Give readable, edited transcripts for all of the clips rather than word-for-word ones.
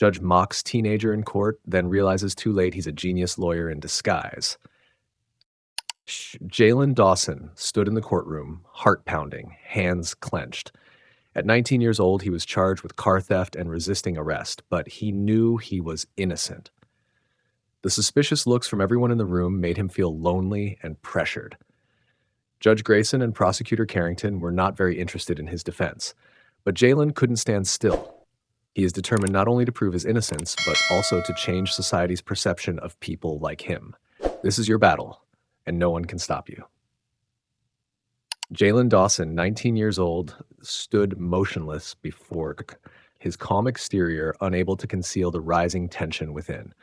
Judge mocks teenager in court, then realizes too late he's a genius lawyer in disguise. Jalen Dawson stood in the courtroom, heart pounding, hands clenched. At 19 years old, he was charged with car theft and resisting arrest, but he knew he was innocent. The suspicious looks from everyone in the room made him feel lonely and pressured. Judge Grayson and prosecutor Carrington were not very interested in his defense, but Jalen couldn't stand still. He is determined not only to prove his innocence, but also to change society's perception of people like him. This is your battle, and no one can stop you. Jalen Dawson, 19 years old, stood motionless before his calm exterior, unable to conceal the rising tension within.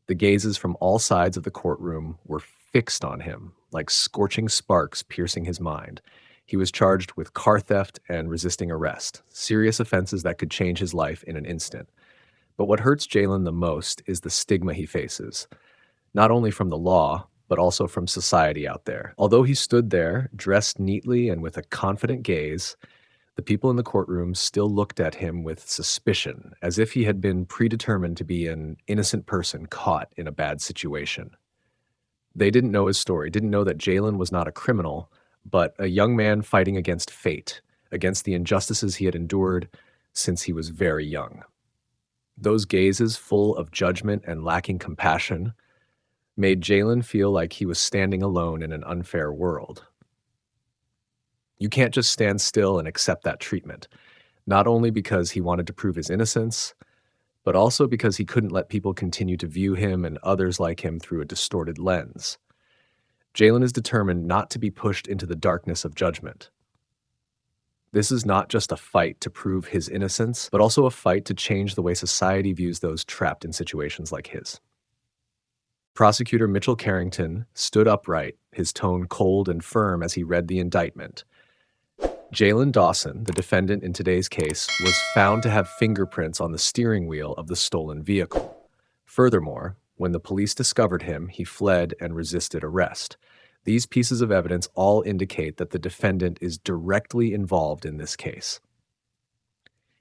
The gazes from all sides of the courtroom were fixed on him, like scorching sparks piercing his mind. He was charged with car theft and resisting arrest, serious offenses that could change his life in an instant. But what hurts Jalen the most is the stigma he faces, not only from the law, but also from society out there. Although he stood there, dressed neatly and with a confident gaze, the people in the courtroom still looked at him with suspicion, as if he had been predetermined to be an innocent person caught in a bad situation. They didn't know his story, didn't know that Jalen was not a criminal, but a young man fighting against fate, against the injustices he had endured since he was very young. Those gazes, full of judgment and lacking compassion, made Jalen feel like he was standing alone in an unfair world. You can't just stand still and accept that treatment, not only because he wanted to prove his innocence, but also because he couldn't let people continue to view him and others like him through a distorted lens. Jalen is determined not to be pushed into the darkness of judgment. This is not just a fight to prove his innocence, but also a fight to change the way society views those trapped in situations like his. Prosecutor Mitchell Carrington stood upright, his tone cold and firm as he read the indictment. Jalen Dawson, the defendant in today's case, was found to have fingerprints on the steering wheel of the stolen vehicle. Furthermore, when the police discovered him, he fled and resisted arrest. These pieces of evidence all indicate that the defendant is directly involved in this case.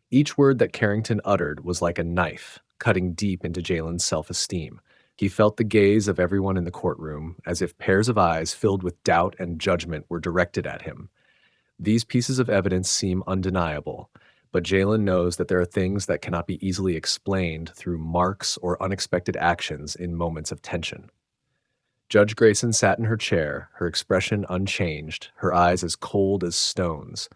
Each word that Carrington uttered was like a knife, cutting deep into Jalen's self-esteem. He felt the gaze of everyone in the courtroom, as if pairs of eyes filled with doubt and judgment were directed at him. These pieces of evidence seem undeniable, but Jalen knows that there are things that cannot be easily explained through marks or unexpected actions in moments of tension. Judge Grayson sat in her chair, her expression unchanged, her eyes as cold as stones.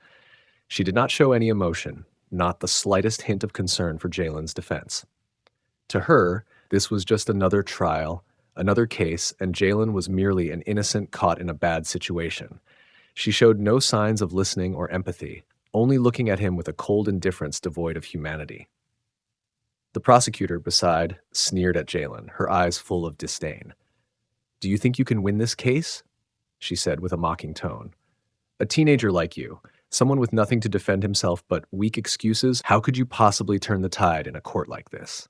She did not show any emotion, not the slightest hint of concern for Jalen's defense. To her, this was just another trial, another case, and Jalen was merely an innocent caught in a bad situation. She showed no signs of listening or empathy, only looking at him with a cold indifference devoid of humanity. The prosecutor, beside, sneered at Jalen, her eyes full of disdain. "Do you think you can win this case?" she said with a mocking tone. "A teenager like you, someone with nothing to defend himself but weak excuses, how could you possibly turn the tide in a court like this?"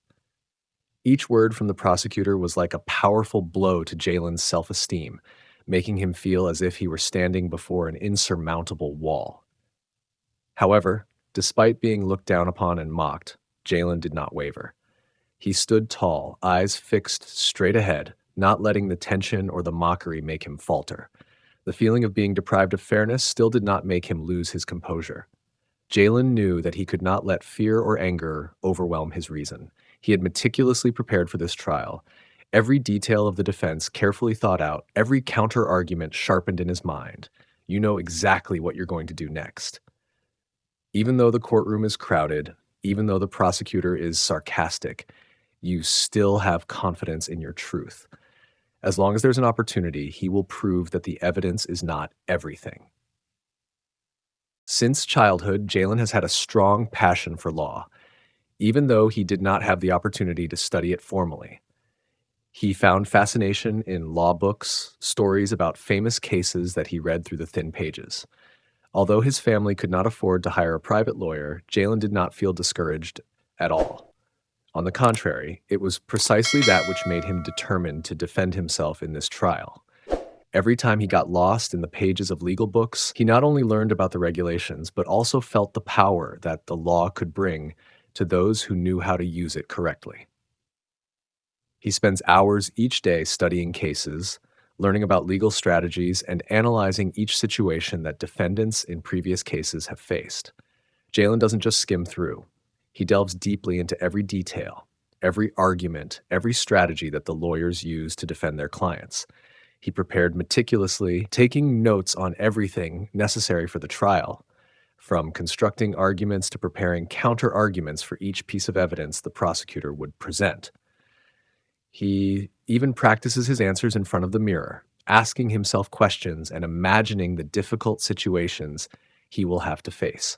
Each word from the prosecutor was like a powerful blow to Jalen's self-esteem, making him feel as if he were standing before an insurmountable wall. However, despite being looked down upon and mocked, Jalen did not waver. He stood tall, eyes fixed straight ahead, not letting the tension or the mockery make him falter. The feeling of being deprived of fairness still did not make him lose his composure. Jalen knew that he could not let fear or anger overwhelm his reason. He had meticulously prepared for this trial. Every detail of the defense carefully thought out, every counter-argument sharpened in his mind. You know exactly what you're going to do next. Even though the courtroom is crowded, even though the prosecutor is sarcastic, you still have confidence in your truth. As long as there's an opportunity, he will prove that the evidence is not everything. Since childhood, Jalen has had a strong passion for law, even though he did not have the opportunity to study it formally. He found fascination in law books, stories about famous cases that he read through the thin pages. Although his family could not afford to hire a private lawyer, Jalen did not feel discouraged at all. On the contrary, it was precisely that which made him determined to defend himself in this trial. Every time he got lost in the pages of legal books, he not only learned about the regulations, but also felt the power that the law could bring to those who knew how to use it correctly. He spends hours each day studying cases, learning about legal strategies, and analyzing each situation that defendants in previous cases have faced. Jalen doesn't just skim through. He delves deeply into every detail, every argument, every strategy that the lawyers use to defend their clients. He prepared meticulously, taking notes on everything necessary for the trial, from constructing arguments to preparing counter-arguments for each piece of evidence the prosecutor would present. He even practices his answers in front of the mirror, asking himself questions and imagining the difficult situations he will have to face.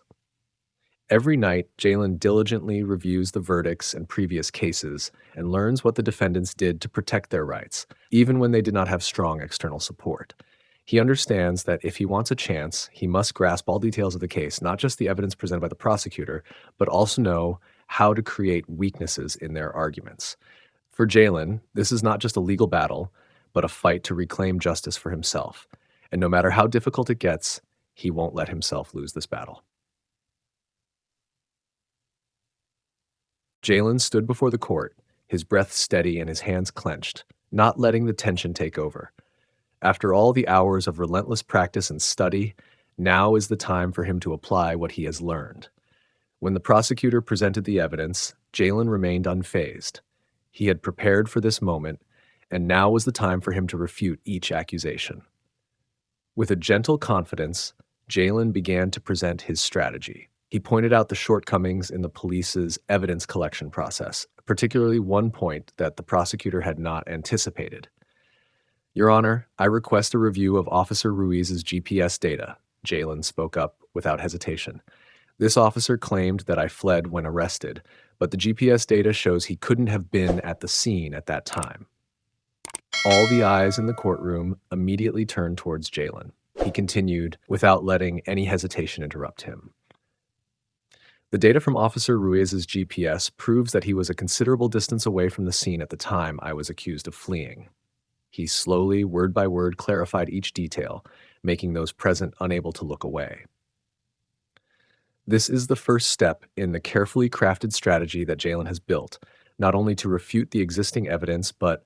Every night, Jalen diligently reviews the verdicts and previous cases and learns what the defendants did to protect their rights, even when they did not have strong external support. He understands that if he wants a chance, he must grasp all details of the case, not just the evidence presented by the prosecutor, but also know how to create weaknesses in their arguments. For Jalen, this is not just a legal battle, but a fight to reclaim justice for himself. And no matter how difficult it gets, he won't let himself lose this battle. Jalen stood before the court, his breath steady and his hands clenched, not letting the tension take over. After all the hours of relentless practice and study, now is the time for him to apply what he has learned. When the prosecutor presented the evidence, Jalen remained unfazed. He had prepared for this moment, and now was the time for him to refute each accusation. With a gentle confidence, Jalen began to present his strategy. He pointed out the shortcomings in the police's evidence collection process, particularly one point that the prosecutor had not anticipated. "Your Honor, I request a review of Officer Ruiz's GPS data," Jalen spoke up without hesitation. "This officer claimed that I fled when arrested, but the GPS data shows he couldn't have been at the scene at that time." All the eyes in the courtroom immediately turned towards Jalen. He continued, without letting any hesitation interrupt him. "The data from Officer Ruiz's GPS proves that he was a considerable distance away from the scene at the time I was accused of fleeing." He slowly, word by word, clarified each detail, making those present unable to look away. This is the first step in the carefully crafted strategy that Jalen has built, not only to refute the existing evidence, but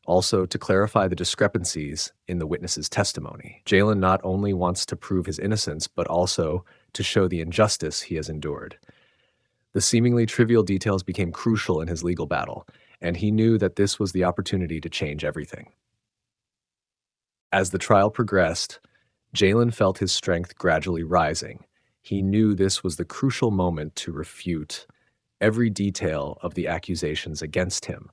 also to clarify the discrepancies in the witness's testimony. Jalen not only wants to prove his innocence, but also to show the injustice he has endured. The seemingly trivial details became crucial in his legal battle, and he knew that this was the opportunity to change everything. As the trial progressed, Jalen felt his strength gradually rising. He knew this was the crucial moment to refute every detail of the accusations against him.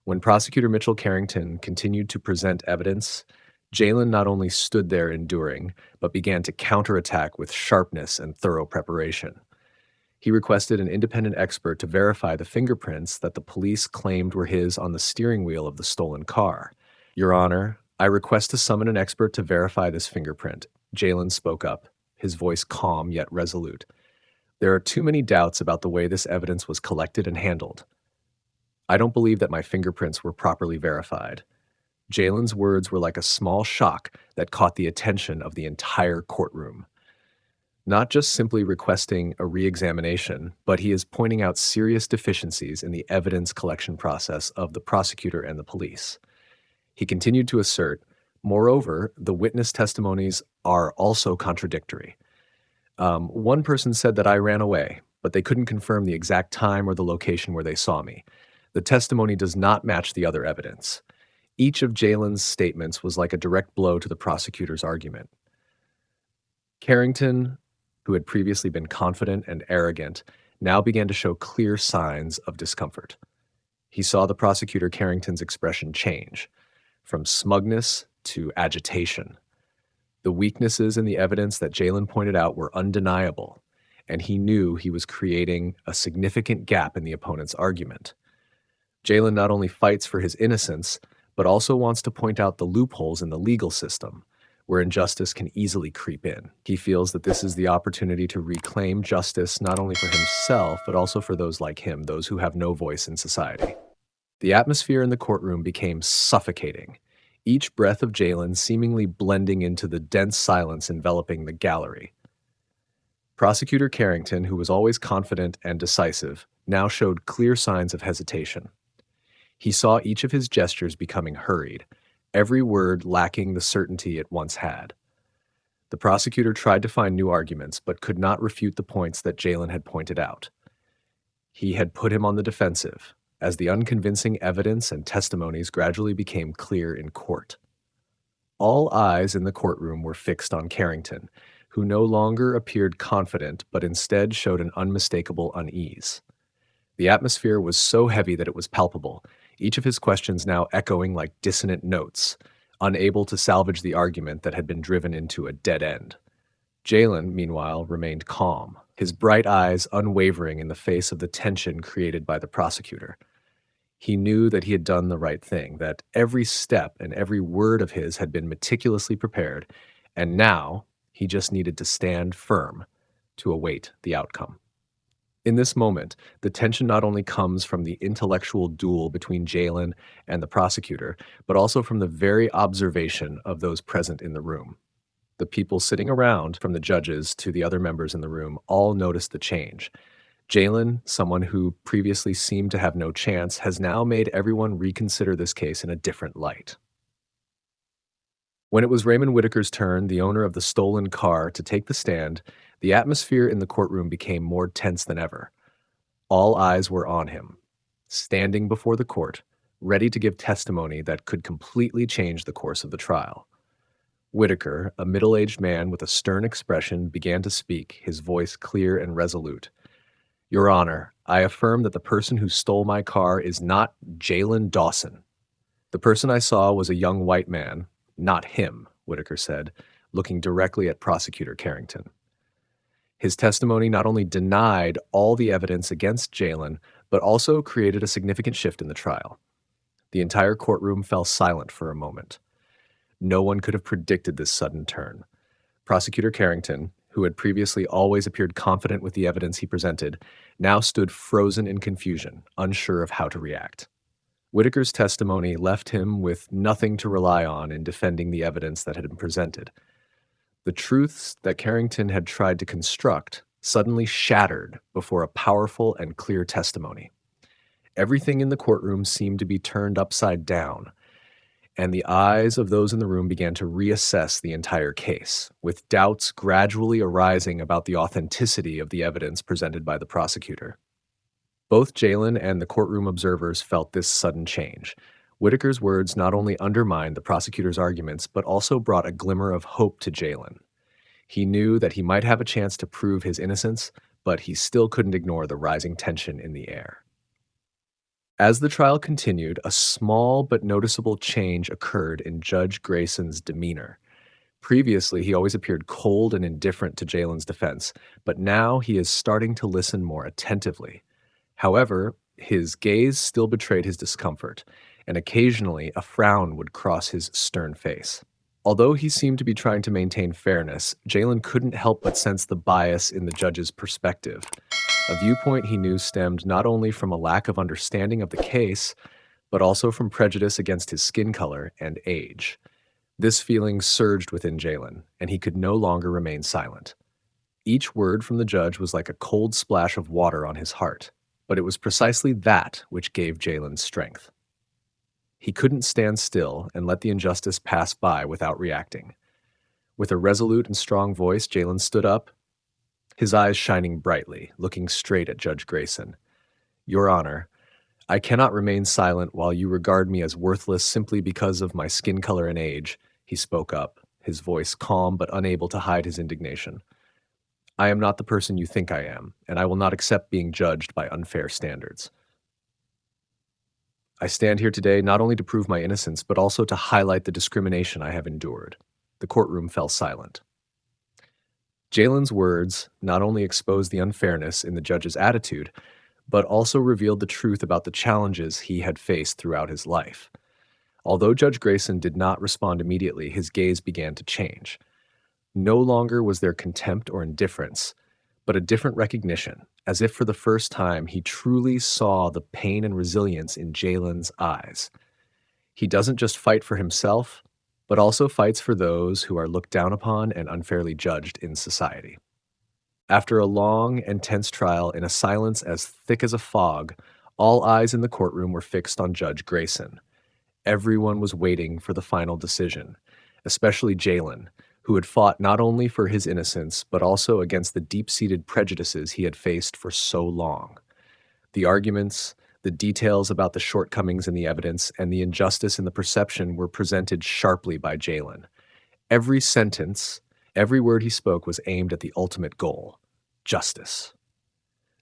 When Prosecutor Mitchell Carrington continued to present evidence, Jalen not only stood there enduring, but began to counterattack with sharpness and thorough preparation. He requested an independent expert to verify the fingerprints that the police claimed were his on the steering wheel of the stolen car. "Your Honor, I request to summon an expert to verify this fingerprint," Jalen spoke up, his voice calm yet resolute. "There are too many doubts about the way this evidence was collected and handled. I don't believe that my fingerprints were properly verified." Jalen's words were like a small shock that caught the attention of the entire courtroom. Not just simply requesting a re-examination, but he is pointing out serious deficiencies in the evidence collection process of the prosecutor and the police. He continued to assert, "Moreover, the witness testimonies are also contradictory. One person said that I ran away, but they couldn't confirm the exact time or the location where they saw me. The testimony does not match the other evidence." Each of Jalen's statements was like a direct blow to the prosecutor's argument. Carrington, who had previously been confident and arrogant, now began to show clear signs of discomfort. He saw the prosecutor Carrington's expression change, from smugness to agitation. The weaknesses in the evidence that Jalen pointed out were undeniable, and he knew he was creating a significant gap in the opponent's argument. Jalen not only fights for his innocence, but also wants to point out the loopholes in the legal system, where injustice can easily creep in. He feels that this is the opportunity to reclaim justice not only for himself, but also for those like him, those who have no voice in society. The atmosphere in the courtroom became suffocating, each breath of Jalen seemingly blending into the dense silence enveloping the gallery. Prosecutor Carrington, who was always confident and decisive, now showed clear signs of hesitation. He saw each of his gestures becoming hurried, every word lacking the certainty it once had. The prosecutor tried to find new arguments, but could not refute the points that Jalen had pointed out. He had put him on the defensive, as the unconvincing evidence and testimonies gradually became clear in court. All eyes in the courtroom were fixed on Carrington, who no longer appeared confident but instead showed an unmistakable unease. The atmosphere was so heavy that it was palpable, each of his questions now echoing like dissonant notes, unable to salvage the argument that had been driven into a dead end. Jalen, meanwhile, remained calm, his bright eyes unwavering in the face of the tension created by the prosecutor. He knew that he had done the right thing, that every step and every word of his had been meticulously prepared, and now he just needed to stand firm to await the outcome. In this moment, the tension not only comes from the intellectual duel between Jalen and the prosecutor, but also from the very observation of those present in the room. The people sitting around, from the judges to the other members in the room, all noticed the change. Jalen, someone who previously seemed to have no chance, has now made everyone reconsider this case in a different light. When it was Raymond Whitaker's turn, the owner of the stolen car, to take the stand, the atmosphere in the courtroom became more tense than ever. All eyes were on him, standing before the court, ready to give testimony that could completely change the course of the trial. Whitaker, a middle-aged man with a stern expression, began to speak, his voice clear and resolute. "Your Honor, I affirm that the person who stole my car is not Jalen Dawson. The person I saw was a young white man, not him," Whitaker said, looking directly at Prosecutor Carrington. His testimony not only denied all the evidence against Jalen, but also created a significant shift in the trial. The entire courtroom fell silent for a moment. No one could have predicted this sudden turn. Prosecutor Carrington, who had previously always appeared confident with the evidence he presented, now stood frozen in confusion, unsure of how to react. Whitaker's testimony left him with nothing to rely on in defending the evidence that had been presented. The truths that Carrington had tried to construct suddenly shattered before a powerful and clear testimony. Everything in the courtroom seemed to be turned upside down, and the eyes of those in the room began to reassess the entire case, with doubts gradually arising about the authenticity of the evidence presented by the prosecutor. Both Jalen and the courtroom observers felt this sudden change. Whitaker's words not only undermined the prosecutor's arguments, but also brought a glimmer of hope to Jalen. He knew that he might have a chance to prove his innocence, but he still couldn't ignore the rising tension in the air. As the trial continued, a small but noticeable change occurred in Judge Grayson's demeanor. Previously, he always appeared cold and indifferent to Jalen's defense, but now he is starting to listen more attentively. However, his gaze still betrayed his discomfort, and occasionally a frown would cross his stern face. Although he seemed to be trying to maintain fairness, Jalen couldn't help but sense the bias in the judge's perspective, a viewpoint he knew stemmed not only from a lack of understanding of the case, but also from prejudice against his skin color and age. This feeling surged within Jalen, and he could no longer remain silent. Each word from the judge was like a cold splash of water on his heart, but it was precisely that which gave Jalen strength. He couldn't stand still and let the injustice pass by without reacting. With a resolute and strong voice, Jalen stood up, his eyes shining brightly, looking straight at Judge Grayson. "Your Honor, I cannot remain silent while you regard me as worthless simply because of my skin color and age," he spoke up, his voice calm but unable to hide his indignation. "I am not the person you think I am, and I will not accept being judged by unfair standards. I stand here today not only to prove my innocence, but also to highlight the discrimination I have endured." The courtroom fell silent. Jalen's words not only exposed the unfairness in the judge's attitude, but also revealed the truth about the challenges he had faced throughout his life. Although Judge Grayson did not respond immediately, his gaze began to change. No longer was there contempt or indifference, but a different recognition, as if for the first time he truly saw the pain and resilience in Jalen's eyes. He doesn't just fight for himself, but also fights for those who are looked down upon and unfairly judged in society. After a long and tense trial in a silence as thick as a fog, all eyes in the courtroom were fixed on Judge Grayson. Everyone was waiting for the final decision, especially Jalen, who had fought not only for his innocence, but also against the deep-seated prejudices he had faced for so long. The arguments, the details about the shortcomings in the evidence, and the injustice in the perception were presented sharply by Jalen. Every sentence, every word he spoke was aimed at the ultimate goal: justice.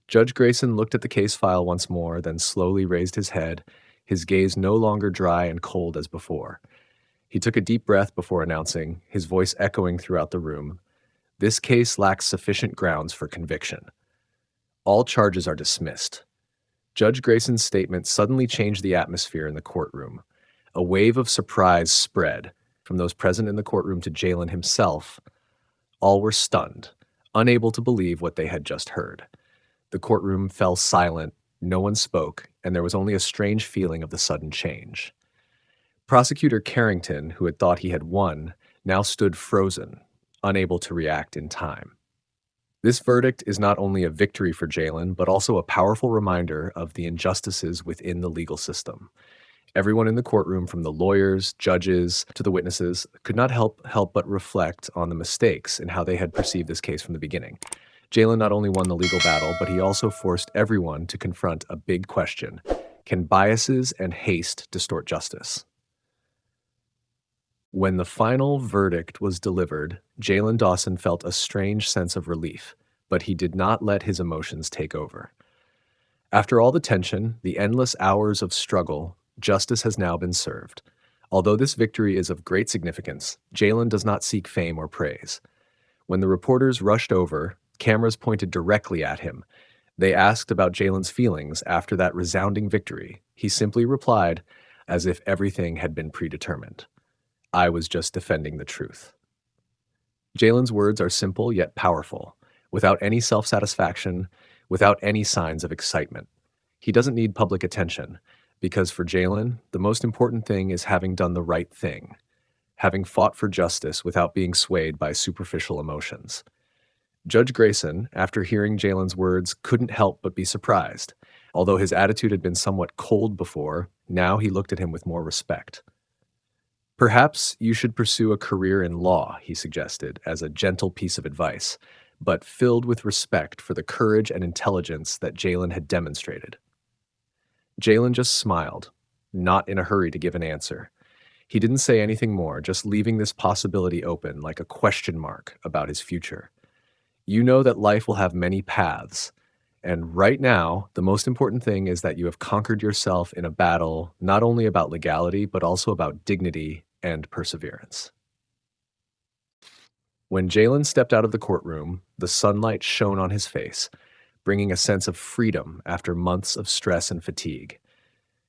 Judge Grayson looked at the case file once more, then slowly raised his head, his gaze no longer dry and cold as before. He took a deep breath before announcing, his voice echoing throughout the room, "This case lacks sufficient grounds for conviction. All charges are dismissed." Judge Grayson's statement suddenly changed the atmosphere in the courtroom. A wave of surprise spread from those present in the courtroom to Jalen himself. All were stunned, unable to believe what they had just heard. The courtroom fell silent, no one spoke, and there was only a strange feeling of the sudden change. Prosecutor Carrington, who had thought he had won, now stood frozen, unable to react in time. This verdict is not only a victory for Jalen, but also a powerful reminder of the injustices within the legal system. Everyone in the courtroom, from the lawyers, judges, to the witnesses, could not help but reflect on the mistakes and how they had perceived this case from the beginning. Jalen not only won the legal battle, but he also forced everyone to confront a big question: can biases and haste distort justice? When the final verdict was delivered, Jalen Dawson felt a strange sense of relief, but he did not let his emotions take over. After all the tension, the endless hours of struggle, justice has now been served. Although this victory is of great significance, Jalen does not seek fame or praise. When the reporters rushed over, cameras pointed directly at him. They asked about Jalen's feelings after that resounding victory. He simply replied, as if everything had been predetermined: "I was just defending the truth." Jalen's words are simple yet powerful, without any self-satisfaction, without any signs of excitement. He doesn't need public attention, because for Jalen, the most important thing is having done the right thing, having fought for justice without being swayed by superficial emotions. Judge Grayson, after hearing Jalen's words, couldn't help but be surprised. Although his attitude had been somewhat cold before, now he looked at him with more respect. "Perhaps you should pursue a career in law," he suggested, as a gentle piece of advice, but filled with respect for the courage and intelligence that Jalen had demonstrated. Jalen just smiled, not in a hurry to give an answer. He didn't say anything more, just leaving this possibility open like a question mark about his future. You know that life will have many paths, and right now, the most important thing is that you have conquered yourself in a battle not only about legality, but also about dignity and perseverance. When Jalen stepped out of the courtroom, the sunlight shone on his face, bringing a sense of freedom after months of stress and fatigue.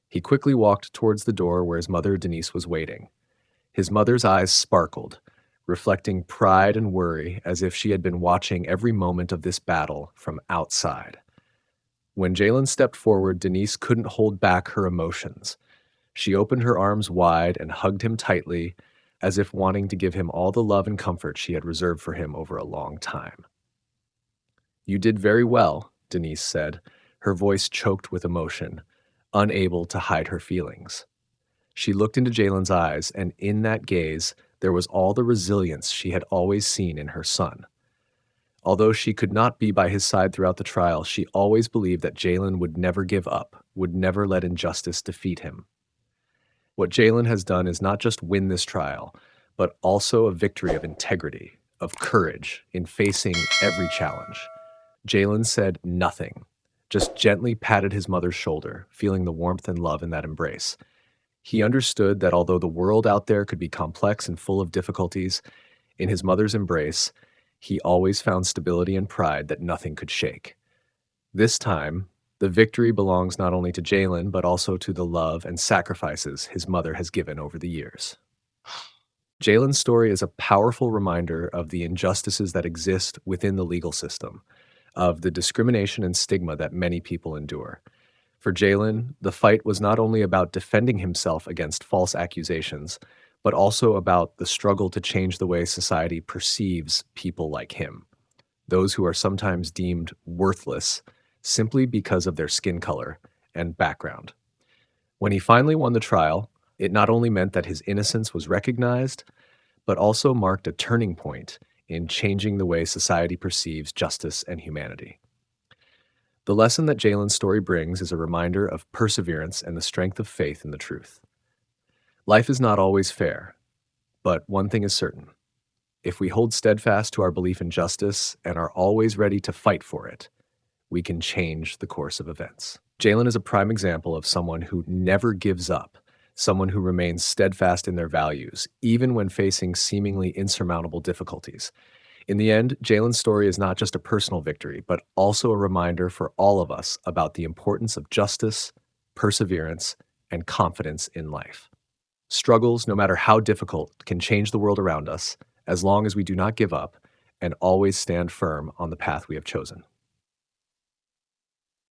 He quickly walked towards the door where his mother, Denise, was waiting. His mother's eyes sparkled, reflecting pride and worry as if she had been watching every moment of this battle from outside. When Jalen stepped forward, Denise couldn't hold back her emotions. She opened her arms wide and hugged him tightly, as if wanting to give him all the love and comfort she had reserved for him over a long time. "You did very well," Denise said, her voice choked with emotion, unable to hide her feelings. She looked into Jalen's eyes, and in that gaze, there was all the resilience she had always seen in her son. Although she could not be by his side throughout the trial, she always believed that Jalen would never give up, would never let injustice defeat him. What Jalen has done is not just win this trial, but also a victory of integrity, of courage in facing every challenge. Jalen said nothing, just gently patted his mother's shoulder, feeling the warmth and love in that embrace. He understood that although the world out there could be complex and full of difficulties, in his mother's embrace, he always found stability and pride that nothing could shake. This time, the victory belongs not only to Jalen, but also to the love and sacrifices his mother has given over the years. Jalen's story is a powerful reminder of the injustices that exist within the legal system, of the discrimination and stigma that many people endure. For Jalen, the fight was not only about defending himself against false accusations, but also about the struggle to change the way society perceives people like him. those who are sometimes deemed worthless simply because of their skin color and background. When he finally won the trial, it not only meant that his innocence was recognized, but also marked a turning point in changing the way society perceives justice and humanity. The lesson that Jalen's story brings is a reminder of perseverance and the strength of faith in the truth. Life is not always fair, but one thing is certain. If we hold steadfast to our belief in justice and are always ready to fight for it, we can change the course of events. Jalen is a prime example of someone who never gives up, someone who remains steadfast in their values, even when facing seemingly insurmountable difficulties. In the end, Jalen's story is not just a personal victory, but also a reminder for all of us about the importance of justice, perseverance, and confidence in life. Struggles, no matter how difficult, can change the world around us as long as we do not give up and always stand firm on the path we have chosen.